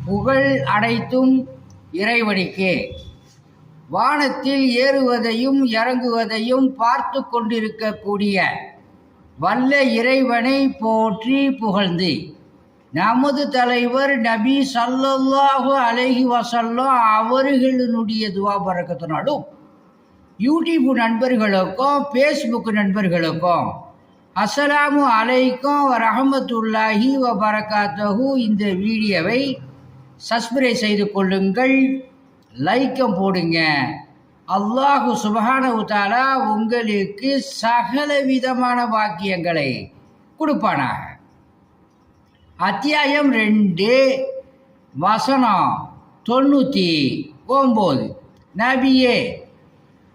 புகழ் அனைத்தும் இறைவனுக்கே. வானத்தில் ஏறுவதையும் இறங்குவதையும் பார்த்து கொண்டிருக்கக்கூடிய வல்ல இறைவனை போற்றி புகழ்ந்து நமது தலைவர் நபி ஸல்லல்லாஹு அலைஹி வஸல்லம் அவர்களினுடைய துவா பரக்கத்தினாலும் யூடியூப் நண்பர்களுக்கும் ஃபேஸ்புக் நண்பர்களுக்கும் அஸ்ஸலாமு அலைக்கும் வரஹமத்துல்லாஹி வபரகாத்துஹு இந்த வீடியோவை சப்ஸ்கிரைப் செய்து கொள்ளுங்கள், லைக்கம் போடுங்க. அல்லாஹு சுப்ஹானஹு தஆலா உங்களுக்கு சகல விதமான வாக்கியங்களை கொடுப்பானாக. அத்தியாயம் 2 வசனம் 99. நபியே,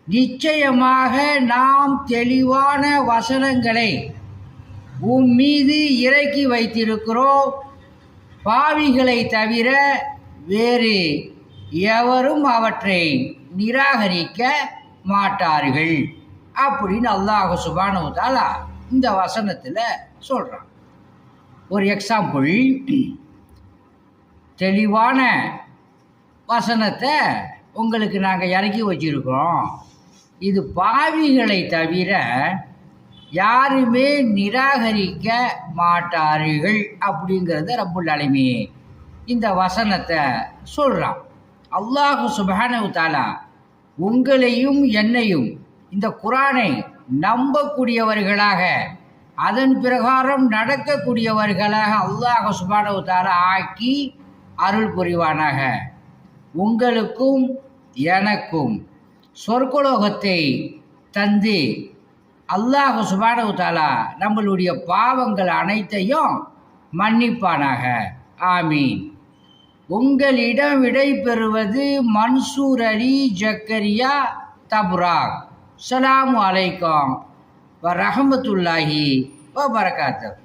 நிச்சயமாக நாம் தெளிவான வசனங்களை மீது இறக்கி வைத்திருக்கிறோம். பாவிகளை தவிர வேறு எவரும் அவற்றை நிராகரிக்க மாட்டார்கள் அப்படின்னு அல்லாஹ் சுப்ஹானஹு தஆலா இந்த வசனத்தில் சொல்கிறான். ஒரு எக்ஸாம்பிள், தெளிவான வசனத்தை உங்களுக்கு நாங்கள் இறக்கி வச்சிருக்கிறோம். இது பாவிகளை தவிர யாருமே நிராகரிக்க மாட்டார்கள் அப்படிங்கிறத ரப்புல் ஆலமீன் இந்த வசனத்தை சொல்கிறான். அல்லாஹ் சுப்ஹானஹு தஆலா உங்களையும் என்னையும் இந்த குர்ஆனை நம்பக்கூடியவர்களாக அதன் பிரகாரம் நடக்கக்கூடியவர்களாக அல்லாஹ் சுப்ஹானஹு தஆலா ஆக்கி அருள் புரிவானாக. உங்களுக்கும் எனக்கும் சொர்க்கலோகத்தை தந்து அல்லாஹ் சுப்ஹானஹு தஆலா நம்மளுடைய பாவங்கள் அனைத்தையும் மன்னிப்பானாக. ஆமீன். உங்களிடம் விடை பெறுவது மன்சூர் அலி ஜக்கரியா தபுராக். அஸ்ஸலாமு அலைக்கும் வரஹமத்துல்லாஹி வபரகாத்துஹு.